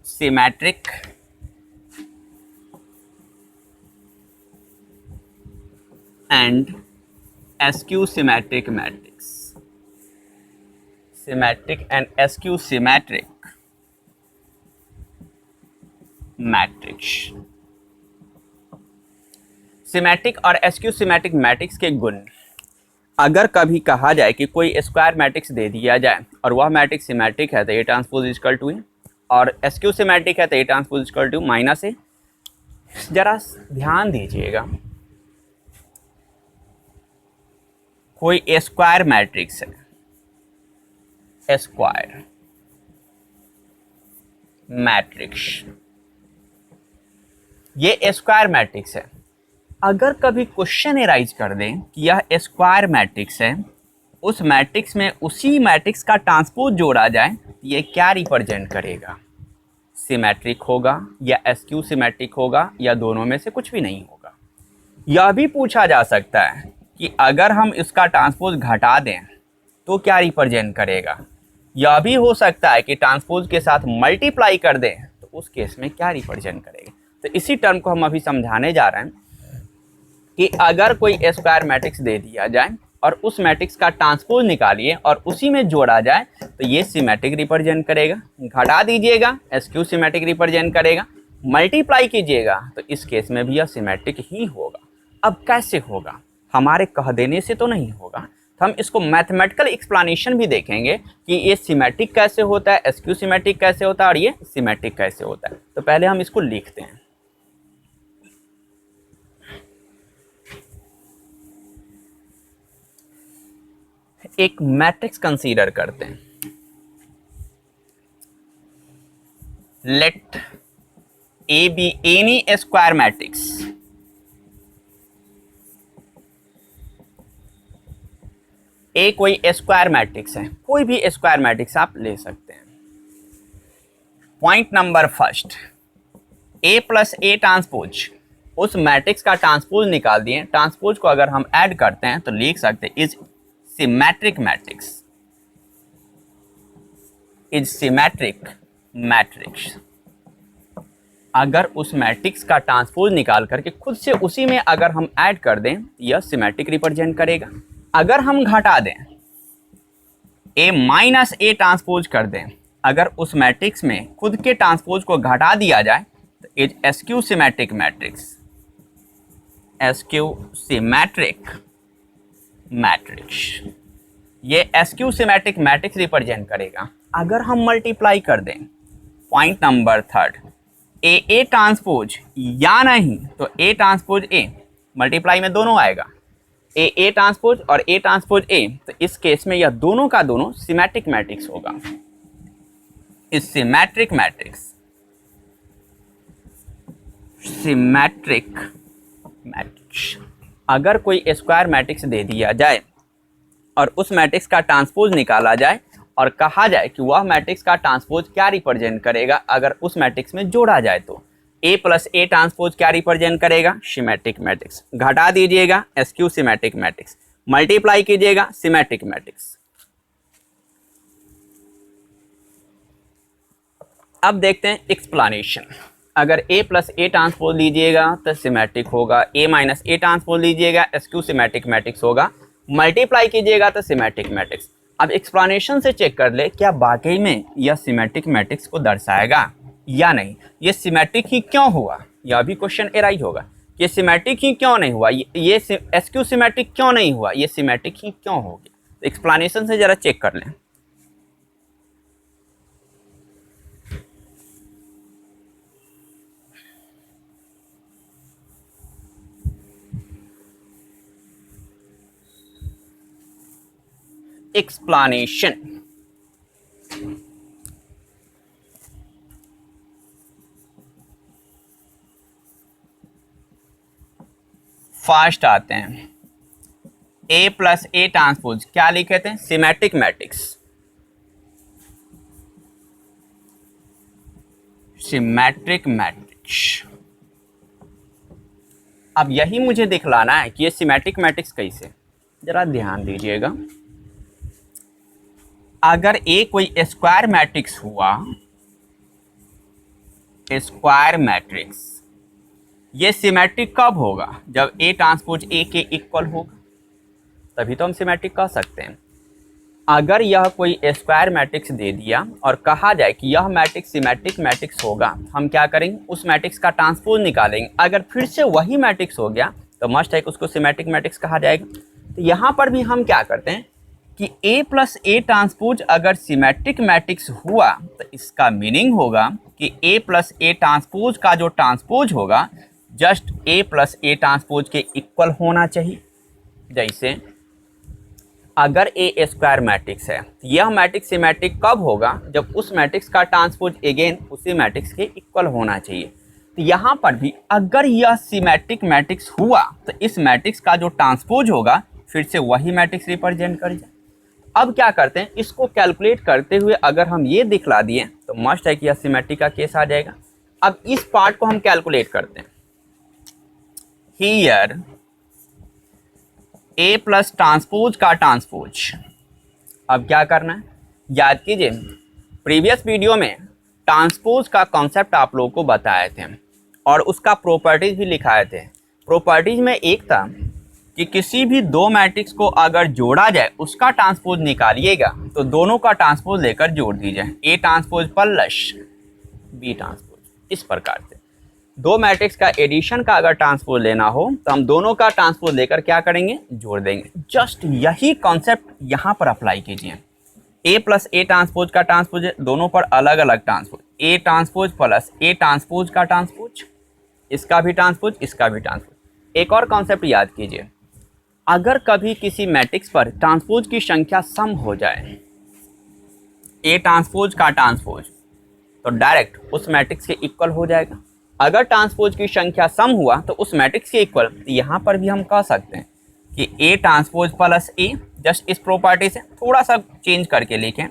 symmetric and SQ symmetric matrix, symmetric and SQ symmetric matrix. Symmetric और एसक्यू सिमेट्रिक मैट्रिक्स के गुण, अगर कभी कहा जाए कि कोई स्क्वायर मैट्रिक्स दे दिया जाए और वह मैट्रिक्स सिमेट्रिक है तो A transpose equal to A, और एसक्यू सिमेट्रिक है तो A transpose equal to minus A. जरा ध्यान दीजिएगा, कोई स्क्वायर मैट्रिक्स है, स्क्वायर मैट्रिक्स, ये स्क्वायर मैट्रिक्स है। अगर कभी क्वेश्चन एराइज कर दें कि यह स्क्वायर मैट्रिक्स है, उस मैट्रिक्स में उसी मैट्रिक्स का ट्रांसपोज जोड़ा जाए, ये क्या रिप्रेजेंट करेगा? सिमेट्रिक होगा या एसक्यू सिमेट्रिक होगा या दोनों में से कुछ भी नहीं होगा। यह भी पूछा जा सकता है कि अगर हम इसका ट्रांसपोज घटा दें तो क्या रिप्रेजेंट करेगा। यह भी हो सकता है कि ट्रांसपोज के साथ मल्टीप्लाई कर दें तो उस केस में क्या रिप्रेजेंट करेगा। तो इसी टर्म को हम अभी समझाने जा रहे हैं कि अगर कोई स्क्वायर मैट्रिक्स दे दिया जाए और उस मैट्रिक्स का ट्रांसपोज निकालिए और उसी में जोड़ा जाए तो ये सिमेट्रिक रिप्रेजेंट करेगा। घटा दीजिएगा, एसक्यू सिमेट्रिक रिप्रेजेंट करेगा। मल्टीप्लाई कीजिएगा तो इस केस में भी यह सिमेट्रिक ही होगा। अब कैसे होगा? हमारे कह देने से तो नहीं होगा, तो हम इसको मैथमेटिकल एक्सप्लेनेशन भी देखेंगे कि ये सिमेट्रिक कैसे होता है, एसक्यू सिमेट्रिक कैसे होता है और ये सिमेट्रिक कैसे होता है। तो पहले हम इसको लिखते हैं। एक मैट्रिक्स कंसीडर करते हैं। Let A B any square matrix. A कोई स्क्वायर मैट्रिक्स है, कोई भी स्क्वायर मैट्रिक्स आप ले सकते हैं। Point number first, A plus A transpose, उस मैट्रिक्स का ट्रांसपोज निकाल दिए। ट्रांसपोज को अगर हम ऐड करते हैं तो लिख सकते हैं is symmetric matrix, is symmetric matrix. अगर उस मैट्रिक्स का ट्रांसपोज निकाल करके खुद से उसी में अगर हम ऐड कर दें, यह सिमेट्रिक रिप्रेजेंट करेगा। अगर हम घटा दें, ए माइनस ए ट्रांसपोज कर दें, अगर उस मैट्रिक्स में खुद के ट्रांसपोज को घटा दिया जाए तो is SQ symmetric matrix, skew symmetric matrix. ये एसक्यू सिमेट्रिक मैट्रिक्स रिप्रेजेंट करेगा। अगर हम मल्टीप्लाई कर दें, point number third, A transpose या नहीं तो ए ट्रांसपोज ए, मल्टीप्लाई में दोनों आएगा, ए ट्रांसपोज और ए ट्रांसपोज ए, तो इस केस में यह दोनों का दोनों सिमेट्रिक मैट्रिक्स होगा। इस सिमेट्रिक मैट्रिक्स, सिमेट्रिक मैट्रिक्स। अगर कोई स्क्वायर मैट्रिक्स दे दिया जाए और उस मैट्रिक्स का ट्रांसपोज निकाला जाए और कहा जाए कि वह मैट्रिक्स का ट्रांसपोज क्या रिप्रेजेंट करेगा, अगर उस मैट्रिक्स में जोड़ा जाए तो ए प्लस ए ट्रांसपोज क्या रिप्रेजेंट करेगा? Symmetric matrix. घटा दीजिएगा, एसक्यू सिमेट्रिक मैट्रिक्स। मल्टीप्लाई कीजिएगा, सिमेट्रिक मैट्रिक्स। अब देखते हैं एक्सप्लेनेशन। अगर ए प्लस ए ट्रांसपोज लीजिएगा तो सिमेट्रिक होगा, ए माइनस ए ट्रांसपोज लीजिएगा एसक्यू सिमेट्रिक मैट्रिक्स होगा, मल्टीप्लाई कीजिएगा तो सिमेट्रिक मैट्रिक्स। अब एक्सप्लेनेशन से चेक कर ले क्या वाकई में यह सिमेट्रिक मैट्रिक्स को दर्शाएगा या नहीं। ये सिमेट्रिक ही क्यों हुआ, यह भी क्वेश्चन एराइज होगा। ये सिमेट्रिक ही क्यों नहीं हुआ, ये एसक्यू सिमेट्रिक क्यों नहीं हुआ, ये सिमेट्रिक ही क्यों हो गया। तो एक्सप्लेनेशन से जरा चेक कर लें। एक्सप्लेनेशन, फास्ट आते हैं। ए प्लस ए ट्रांसपोज क्या लिखे थे? Symmetric matrix, symmetric matrix. अब यही मुझे दिखलाना है कि ये सिमेट्रिक मैट्रिक्स कैसे। जरा ध्यान दीजिएगा, अगर ए कोई स्क्वायर मैट्रिक्स हुआ, स्क्वायर मैट्रिक्स, ये सिमेट्रिक कब होगा? जब ए ट्रांसपोज ए के इक्वल होगा। तभी तो हम सिमेट्रिक कह सकते हैं। अगर यह कोई स्क्वायर मैट्रिक्स दे दिया और कहा जाए कि यह मैट्रिक्स सिमेट्रिक मैट्रिक्स होगा, हम क्या करेंगे, उस मैट्रिक्स का ट्रांसपोज निकालेंगे। अगर फिर से वही मैट्रिक्स हो गया तो मस्ट है कि उसको सिमेट्रिक मैट्रिक्स कहा जाएगा। तो यहाँ पर भी हम क्या करते हैं कि A प्लस ए ट्रांसपोज अगर सिमेट्रिक मैट्रिक्स हुआ तो इसका मीनिंग होगा कि A प्लस ए ट्रांसपोज का जो ट्रांसपोज होगा just A plus A transpose के इक्वल होना चाहिए। जैसे अगर ए स्क्वायर मैट्रिक्स है, यह मैट्रिक्स सिमेट्रिक कब होगा, जब उस मैट्रिक्स का ट्रांसपोज अगेन उसी मैट्रिक्स के इक्वल होना चाहिए। तो यहाँ पर भी अगर यह सिमेट्रिक मैट्रिक्स हुआ तो इस मैट्रिक्स का जो ट्रांसपोज होगा फिर से वही मैट्रिक्स रिप्रेजेंट कर जाए। अब क्या करते हैं, इसको कैलकुलेट करते हुए अगर हम ये दिखला दिए तो मस्ट है कि यह सिमेट्रिक का केस आ जाएगा। अब इस पार्ट को हम कैलकुलेट करते हैं। हियर ए प्लस ट्रांसपोज का ट्रांसपोज। अब क्या करना है, याद कीजिए प्रीवियस वीडियो में ट्रांसपोज का कॉन्सेप्ट आप लोगों को बताए थे और उसका प्रॉपर्टीज भी लिखाए थे। प्रॉपर्टीज में एक था कि किसी भी दो मैट्रिक्स को अगर जोड़ा जाए उसका ट्रांसपोज निकालिएगा तो दोनों का ट्रांसपोज लेकर जोड़ दीजिए, A transpose plus B transpose. इस प्रकार से दो मैट्रिक्स का एडिशन का अगर ट्रांसपोज लेना हो तो हम दोनों का ट्रांसपोज लेकर क्या करेंगे, जोड़ देंगे। जस्ट यही कॉन्सेप्ट यहाँ पर अप्लाई कीजिए। ए प्लस ए ट्रांसपोज का ट्रांसपोज है, दोनों पर अलग अलग transpose, A transpose plus A transpose का ट्रांसपोज, इसका भी ट्रांसपोज, इसका भी ट्रांसपोज। एक और कॉन्सेप्ट याद कीजिए, अगर कभी किसी मैट्रिक्स पर ट्रांसपोज की संख्या सम हो जाए, ए ट्रांसपोज का ट्रांसपोज, तो डायरेक्ट उस मैट्रिक्स के इक्वल हो जाएगा। अगर ट्रांसपोज की संख्या सम हुआ तो उस मैट्रिक्स के इक्वल। तो यहाँ पर भी हम कह सकते हैं कि A transpose plus A, just इस प्रॉपर्टी से थोड़ा सा चेंज करके लिखें,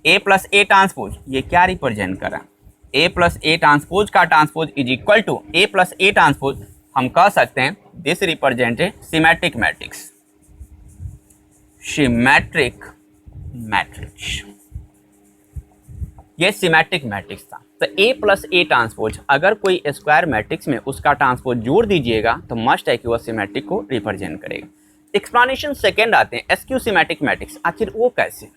ए प्लस ए ट्रांसपोज ये क्या रिप्रेजेंट कर रहा है, ए प्लस ए ट्रांसपोज का transpose is equal to A plus A transpose. हम कह सकते हैं this represent a symmetric matrix, symmetric matrix. ये सिमेट्रिक मैट्रिक्स था। तो ए प्लस ए ट्रांसपोज अगर कोई स्क्वायर मैट्रिक्स में उसका ट्रांसपोज जोड़ दीजिएगा तो मस्ट है कि वह सिमेट्रिक को रिप्रेजेंट करेगा। एक्सप्लेनेशन सेकंड आते हैं, एसक्यू सिमेट्रिक मैट्रिक्स। आखिर वो कैसे,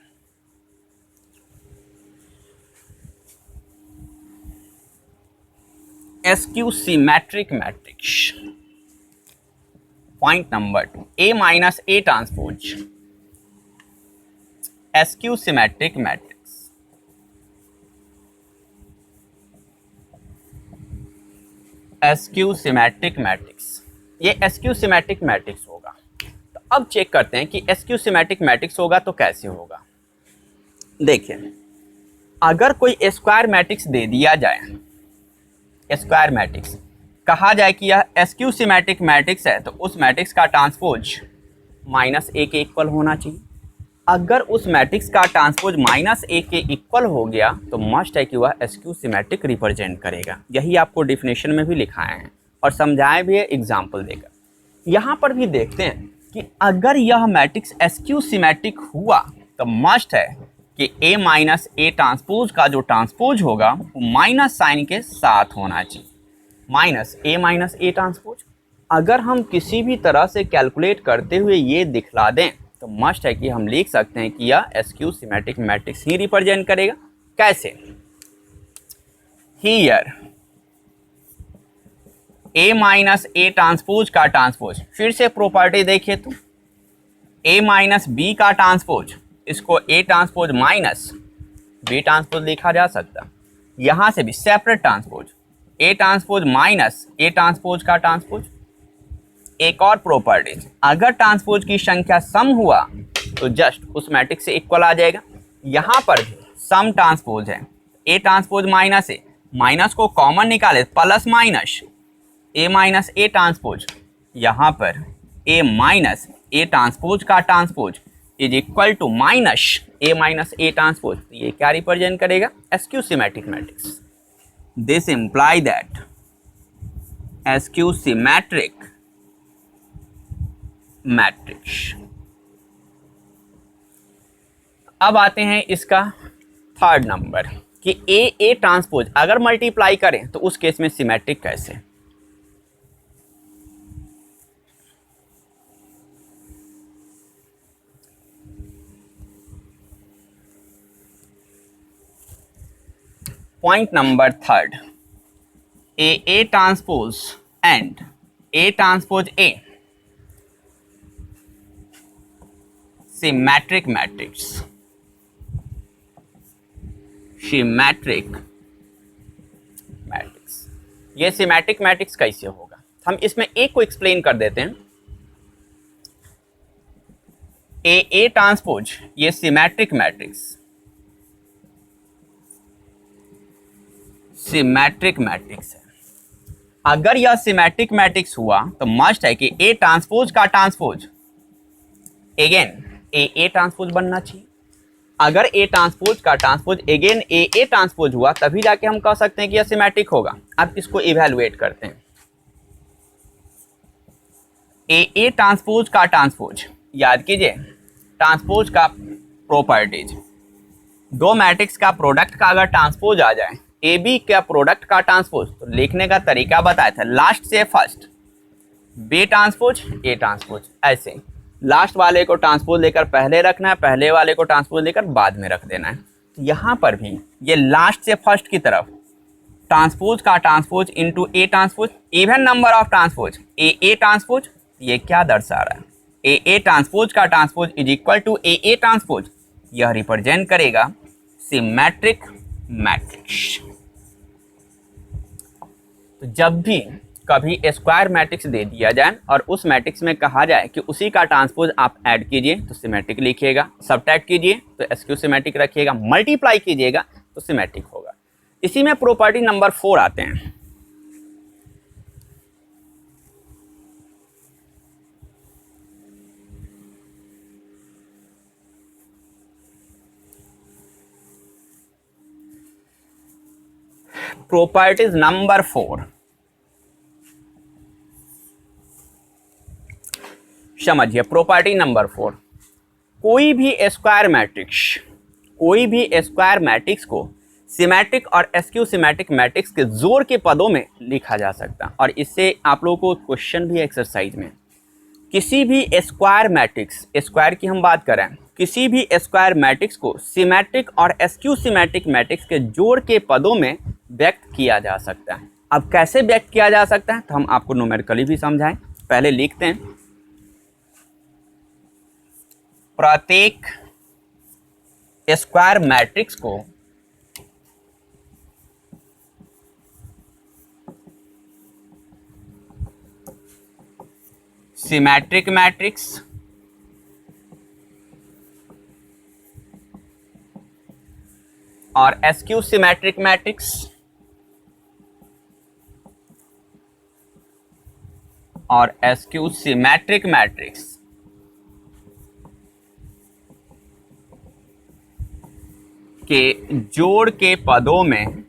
SQ symmetric matrix. Point number 2, A minus A transpose, SQ symmetric matrix. Skew symmetric matrix, ये एसक्यू सिमेट्रिक मैट्रिक्स होगा। तो अब चेक करते हैं कि एसक्यू सिमेट्रिक मैट्रिक्स होगा तो कैसे होगा। देखिए अगर कोई स्क्वायर मैट्रिक्स दे दिया जाए, स्क्वायर मैट्रिक्स कहा जाए कि यह एसक्यू सिमेट्रिक मैट्रिक्स है तो उस मैट्रिक्स का ट्रांसपोज माइनस ए के इक्वल होना चाहिए। अगर उस मैट्रिक्स का ट्रांसपोज माइनस ए के इक्वल हो गया तो मस्ट है कि वह एसक्यू सिमेट्रिक रिप्रेजेंट करेगा। यही आपको डिफिनेशन में भी लिखाए हैं और समझाए भी है एग्जाम्पल देकर। यहाँ पर भी देखते हैं कि अगर यह मैट्रिक्स एसक्यू सिमेट्रिक हुआ तो मस्ट है कि ए माइनस ए ट्रांसपोज का जो ट्रांसपोज होगा वो माइनस साइन के साथ होना चाहिए, माइनस ए ट्रांसपोज। अगर हम किसी भी तरह से कैलकुलेट करते हुए ये दिखला दें तो मस्ट है कि हम लिख सकते हैं कि यह एसक्यू सिमेट्रिक मैट्रिक्स ही रिप्रेजेंट करेगा। कैसे, here A minus A transpose का ट्रांसपोज, फिर से प्रॉपर्टी देखिए तो ए माइनस बी का ट्रांसपोज, इसको A transpose minus B transpose लिखा जा सकता। यहां से भी separate transpose, A transpose minus A transpose का ट्रांसपोज। एक और प्रॉपर्टी, अगर ट्रांसपोज की संख्या सम हुआ तो जस्ट उस मैट्रिक्स से इक्वल आ जाएगा। यहाँ पर भी सम ट्रांसपोज है, A transpose minus A, minus को कॉमन निकाले plus minus A minus A transpose. यहाँ पर ए माइनस ए ट्रांसपोज का transpose is equal to minus A minus A transpose. ये क्या रिप्रेजेंट करेगा, skew symmetric matrix. This imply that skew symmetric matrix. अब आते हैं इसका थर्ड नंबर कि ए ट्रांसपोज अगर मल्टीप्लाई करें तो उस केस में सिमेट्रिक कैसे। Point number third, A transpose and A transpose A symmetric matrix. Symmetric matrix, ये सिमेट्रिक मैट्रिक्स कैसे होगा? हम इसमें एक को एक्सप्लेन कर देते हैं। ए ट्रांसपोज ये सिमेट्रिक मैट्रिक्स, सिमेट्रिक मैट्रिक्स है। अगर यह सिमेट्रिक मैट्रिक्स हुआ तो मस्ट है कि ए ट्रांसपोज का ट्रांसपोज अगेन ए ट्रांसपोज बनना चाहिए। अगर ए ट्रांसपोज का ट्रांसपोज अगेन ए ट्रांसपोज हुआ तभी जाके हम कह सकते हैं कि यह सिमेट्रिक होगा। अब इसको इवैल्यूएट करते हैं। ए ट्रांसपोज का ट्रांसपोज, याद कीजिए ट्रांसपोज का प्रॉपर्टीज, दो मैट्रिक्स का प्रोडक्ट का अगर ट्रांसपोज आ जाए, ए बी का प्रोडक्ट का ट्रांसपोज, तो लिखने का तरीका बताया था लास्ट से first, B transpose A transpose, ऐसे लास्ट वाले को ट्रांसपोज लेकर पहले रखना है, पहले वाले को ट्रांसपोज लेकर बाद में रख देना है। तो यहाँ पर भी ये लास्ट से फर्स्ट की तरफ ट्रांसपोज का transpose into A transpose, even number of transpose A transpose, ये क्या दर्शा रहा है? ए ट्रांसपोज का transpose is equal to A transpose, यह रिप्रेजेंट करेगा सिमेट्रिक मैट्रिक्स। तो जब भी कभी स्क्वायर मैट्रिक्स दे दिया जाए और उस मैट्रिक्स में कहा जाए कि उसी का ट्रांसपोज आप ऐड कीजिए तो सिमेट्रिक लिखिएगा, सब्ट्रैक्ट कीजिए तो एसक्यू सिमेट्रिक रखिएगा, मल्टीप्लाई कीजिएगा तो सिमेट्रिक होगा। इसी में प्रॉपर्टी नंबर 4 आते हैं। प्रॉपर्टीज नंबर 4, समझिए प्रॉपर्टी नंबर 4, कोई भी स्क्वायर मैट्रिक्स को सिमेट्रिक और एसक्यू सिमेट्रिक मैट्रिक्स के जोड़ के पदों में लिखा जा सकता है। और इससे आप लोगों को क्वेश्चन भी एक्सरसाइज में, किसी भी स्क्वायर मैट्रिक्स, स्क्वायर की हम बात करें, किसी भी स्क्वायर मैट्रिक्स को सिमेट्रिक और एसक्यू सिमेट्रिक मैट्रिक्स के जोड़ के पदों में व्यक्त किया जा सकता है। अब कैसे व्यक्त किया जा सकता है तो हम आपको न्यूमेरिकली भी समझाएं। पहले लिखते हैं, प्रत्येक स्क्वायर मैट्रिक्स को सिमेट्रिक मैट्रिक्स और एसक्यू सिमेट्रिक मैट्रिक्स के जोड़ के पदों में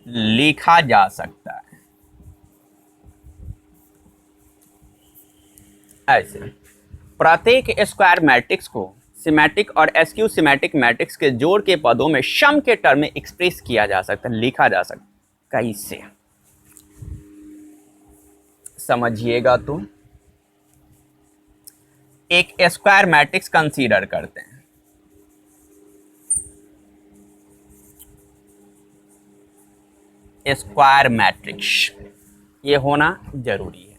लिखा जा सकता है। ऐसे प्रत्येक स्क्वायर मैट्रिक्स को सिमेट्रिक और एसक्यू सिमेट्रिक मैट्रिक्स के जोड़ के पदों में सम के टर्म में एक्सप्रेस किया जा सकता है, लिखा जा सकता है। कैसे समझिएगा तो एक स्क्वायर मैट्रिक्स कंसीडर करते हैं। स्क्वायर मैट्रिक्स ये होना जरूरी है।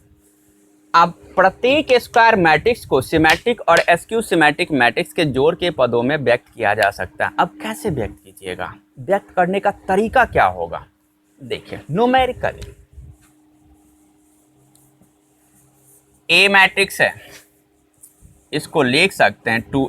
अब प्रत्येक स्क्वायर मैट्रिक्स को सिमेट्रिक और एसक्यू सिमेट्रिक मैट्रिक्स के जोड़ के पदों में व्यक्त किया जा सकता है। अब कैसे व्यक्त कीजिएगा, व्यक्त करने का तरीका क्या होगा? देखिए न्यूमेरिकली ए मैट्रिक्स है, इसको लिख सकते हैं 2